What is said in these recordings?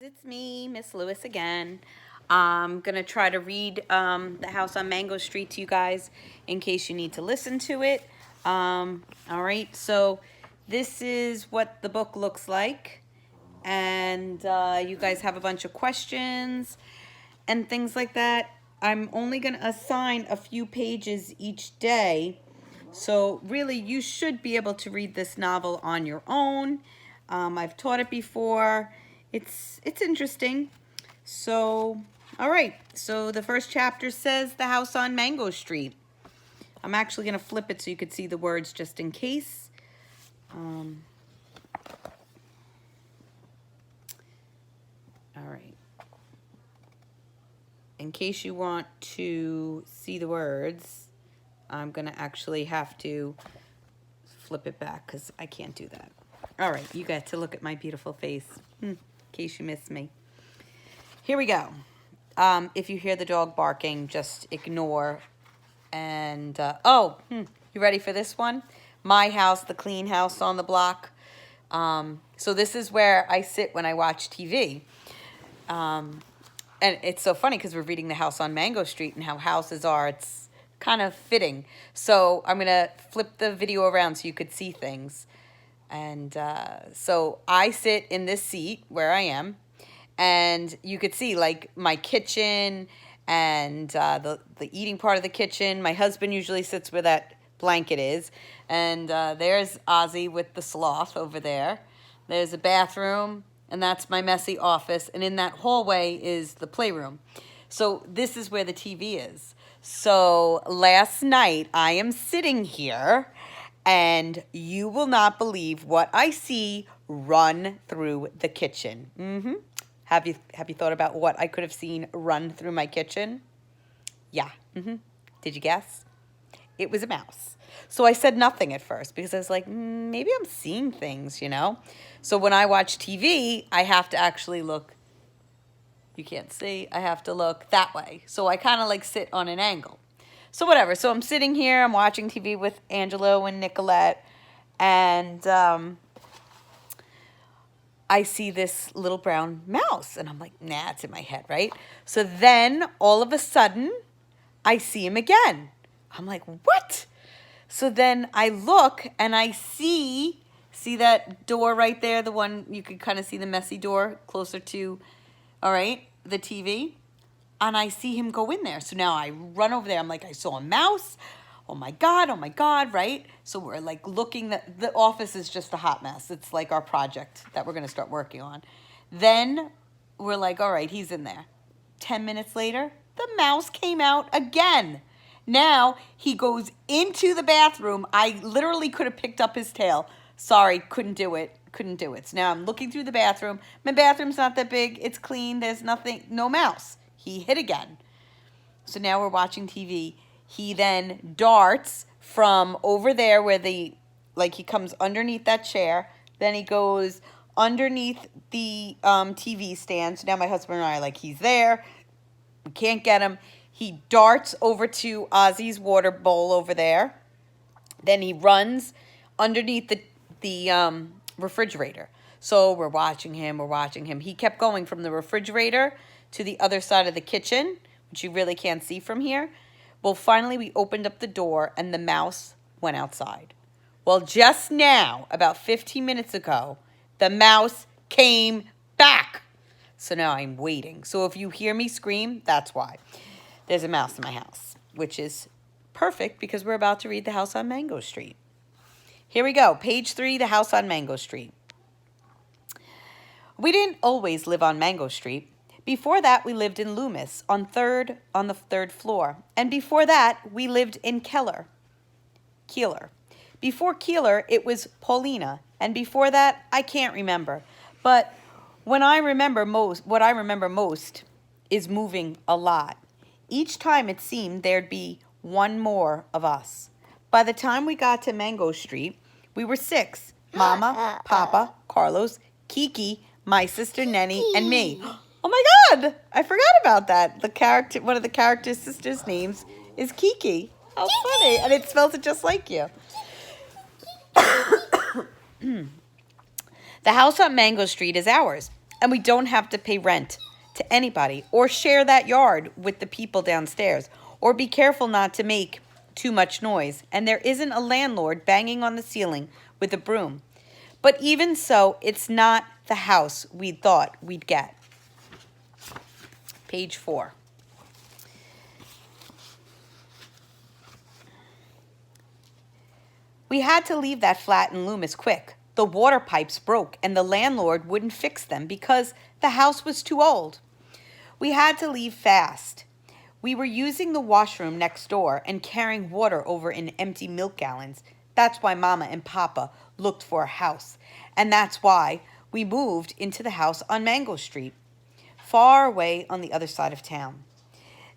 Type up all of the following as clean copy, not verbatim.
It's me, Miss Lewis again. I'm going to try to read The House on Mango Street to you guys in case you need to listen to it. All right, so this is what the book looks like. And you guys have a bunch of questions and things like that. I'm only going to assign a few pages each day. So really, you should be able to read this novel on your own. I've taught it before. It's interesting. So, all right. So the first chapter says The House on Mango Street. I'm actually going to flip it so you could see the words just in case. All right. In case you want to see the words, I'm going to actually have to flip it back because I can't do that. All right, you got to look at my beautiful face in case you missed me. Here we go. If you hear the dog barking, just ignore. And, you ready for this one? My house, the clean house on the block. So this is where I sit when I watch TV. And it's so funny because we're reading The House on Mango Street and how houses are. It's kind of fitting. So I'm going to flip the video around so you could see things. And so I sit in this seat where I am, and you could see like my kitchen and the eating part of the kitchen. My husband usually sits where that blanket is. And there's Ozzy with the sloth over there. There's a bathroom, and that's my messy office. And in that hallway is the playroom. So this is where the TV is. So last night I am sitting here, and you will not believe what I see run through the kitchen. Have you thought about what I could have seen run through my kitchen? Yeah. Did you guess? It was a mouse. So I said nothing at first because I was like, maybe I'm seeing things, you know? So when I watch TV, I have to actually look. You can't see. I have to look that way. So I kind of like sit on an angle. So whatever. So I'm sitting here. I'm watching TV with Angelo and Nicolette. And I see this little brown mouse. And I'm like, nah, it's in my head, right? So then all of a sudden, I see him again. I'm like, what? So then I look and I see that door right there, the one you could kind of see the messy door closer to, all right, the TV. And I see him go in there. So now I run over there. I'm like, I saw a mouse. Oh my God, right? So we're like looking, the office is just a hot mess. It's like our project that we're going to start working on. Then we're like, all right, he's in there. 10 minutes later, the mouse came out again. Now he goes into the bathroom. I literally could have picked up his tail. Sorry, couldn't do it. So now I'm looking through the bathroom. My bathroom's not that big. It's clean. There's nothing, no mouse. He hit again. So now we're watching TV. He then darts from over there where he comes underneath that chair. Then he goes underneath the TV stand. So now my husband and I are like, he's there. We can't get him. He darts over to Ozzy's water bowl over there. Then he runs underneath the refrigerator. So we're watching him. He kept going from the refrigerator to the other side of the kitchen, which you really can't see from here. Well, finally we opened up the door and the mouse went outside. Well, just now, about 15 minutes ago, the mouse came back. So now I'm waiting. So if you hear me scream, that's why. There's a mouse in my house, which is perfect because we're about to read The House on Mango Street. Here we go. Page 3, The House on Mango Street. We didn't always live on Mango Street. Before that, we lived in Loomis on the third floor. And before that, we lived in Keeler. Before Keeler, it was Paulina. And before that, I can't remember. But what I remember most is moving a lot. Each time it seemed there'd be one more of us. By the time we got to Mango Street, we were 6. Mama, Papa, Carlos, Kiki, my sister Nenny, and me. Oh my God, I forgot about that. One of the character's sister's names is Kiki. How funny. And it spells it just like you. The house on Mango Street is ours. And we don't have to pay rent to anybody or share that yard with the people downstairs or be careful not to make too much noise. And there isn't a landlord banging on the ceiling with a broom. But even so, it's not the house we thought we'd get. Page 4. We had to leave that flat in Loomis quick. The water pipes broke and the landlord wouldn't fix them because the house was too old. We had to leave fast. We were using the washroom next door and carrying water over in empty milk gallons. That's why Mama and Papa looked for a house. And that's why we moved into the house on Mango Street, far away on the other side of town.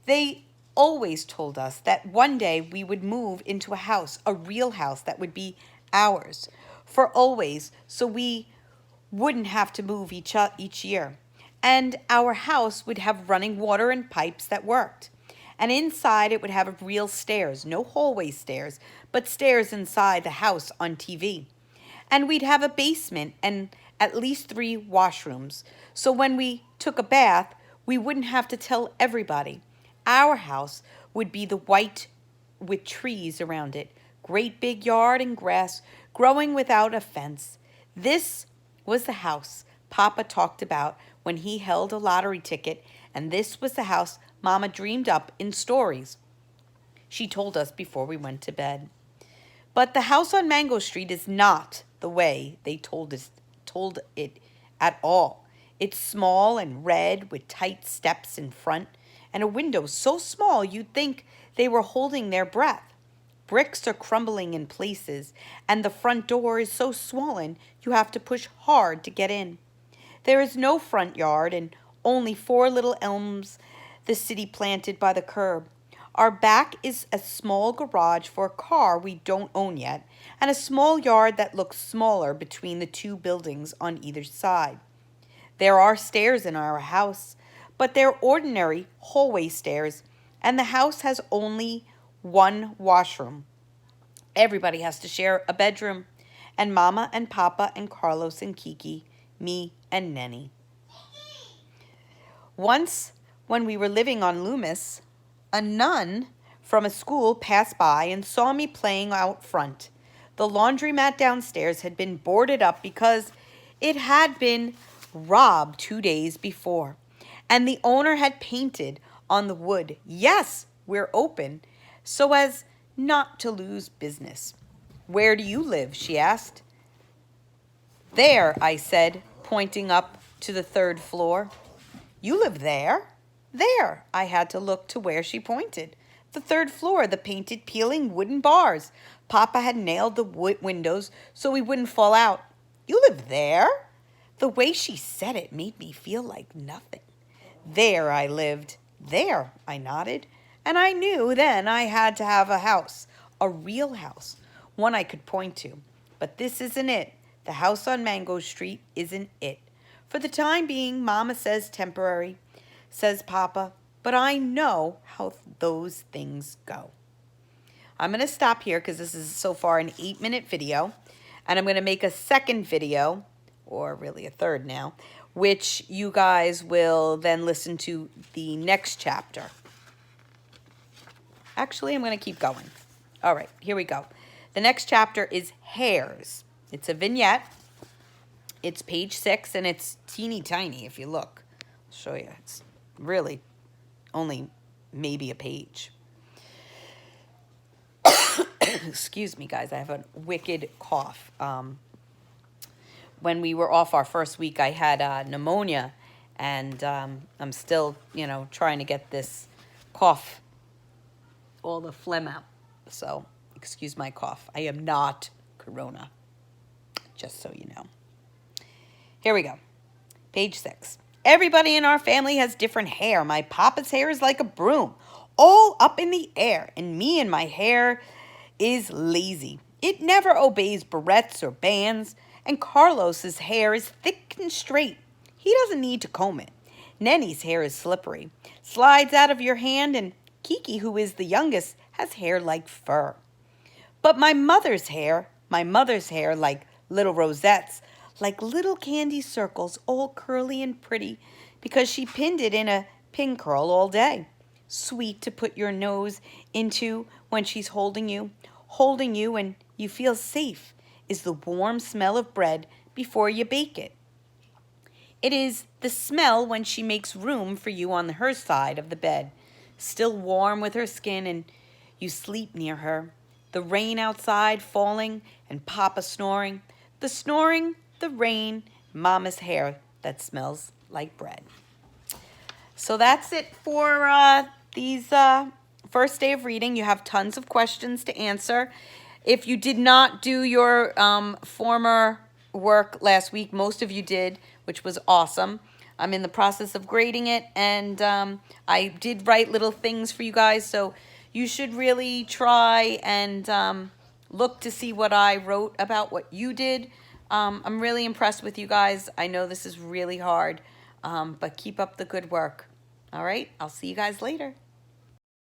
They always told us that one day we would move into a house, a real house that would be ours for always, so we wouldn't have to move each year. And our house would have running water and pipes that worked. And inside it would have real stairs, no hallway stairs, but stairs inside the house on TV. And we'd have a basement and at least 3 washrooms. So when we took a bath, we wouldn't have to tell everybody. Our house would be the white with trees around it, great big yard and grass growing without a fence. This was the house Papa talked about when he held a lottery ticket, and this was the house Mama dreamed up in stories she told us before we went to bed. But the house on Mango Street is not the way they told it at all. It's small and red with tight steps in front and a window so small you'd think they were holding their breath. Bricks are crumbling in places, and the front door is so swollen you have to push hard to get in. There is no front yard and only 4 little elms the city planted by the curb. Our back is a small garage for a car we don't own yet, and a small yard that looks smaller between the 2 buildings on either side. There are stairs in our house, but they're ordinary hallway stairs, and the house has only 1 washroom. Everybody has to share a bedroom, and Mama and Papa and Carlos and Kiki, me and Nenny. Once, when we were living on Loomis, a nun from a school passed by and saw me playing out front. The laundromat downstairs had been boarded up because it had been robbed 2 days before, and the owner had painted on the wood, "Yes, we're open," so as not to lose business. "Where do you live?" she asked. "There," I said, pointing up to the 3rd floor. "You live there?" "There." I had to look to where she pointed. The 3rd floor, the painted peeling wooden bars. Papa had nailed the wood windows so we wouldn't fall out. "You live there?" The way she said it made me feel like nothing. "There I lived." "There," I nodded. And I knew then I had to have a house, a real house, one I could point to. But this isn't it. The house on Mango Street isn't it. For the time being, Mama says temporary, says Papa, but I know how those things go. I'm going to stop here because this is so far an 8-minute video, and I'm going to make a second video, or really a third now, which you guys will then listen to the next chapter. Actually, I'm going to keep going. All right, here we go. The next chapter is Hairs. It's a vignette. It's page 6, and it's teeny tiny if you look. I'll show you. It's really only maybe a page. Excuse me, guys. I have a wicked cough. When we were off our first week, I had pneumonia, and I'm still, trying to get this cough, all the phlegm out. So, excuse my cough. I am not corona, just so you know. Here we go. Page 6. Everybody in our family has different hair. My papa's hair is like a broom, all up in the air, and me and my hair is lazy. It never obeys barrettes or bands, and Carlos's hair is thick and straight. He doesn't need to comb it. Nenny's hair is slippery, slides out of your hand, and Kiki, who is the youngest, has hair like fur. But my mother's hair like little rosettes, like little candy circles, all curly and pretty, because she pinned it in a pin curl all day. Sweet to put your nose into when she's holding you and you feel safe is the warm smell of bread before you bake it. It is the smell when she makes room for you on her side of the bed, still warm with her skin, and you sleep near her. The rain outside falling and Papa snoring. The snoring, the rain, Mama's hair that smells like bread. So that's it for these first day of reading. You have tons of questions to answer. If you did not do your former work last week, most of you did, which was awesome. I'm in the process of grading it, and I did write little things for you guys, so you should really try and look to see what I wrote about what you did. I'm really impressed with you guys. I know this is really hard, but keep up the good work. All right, I'll see you guys later.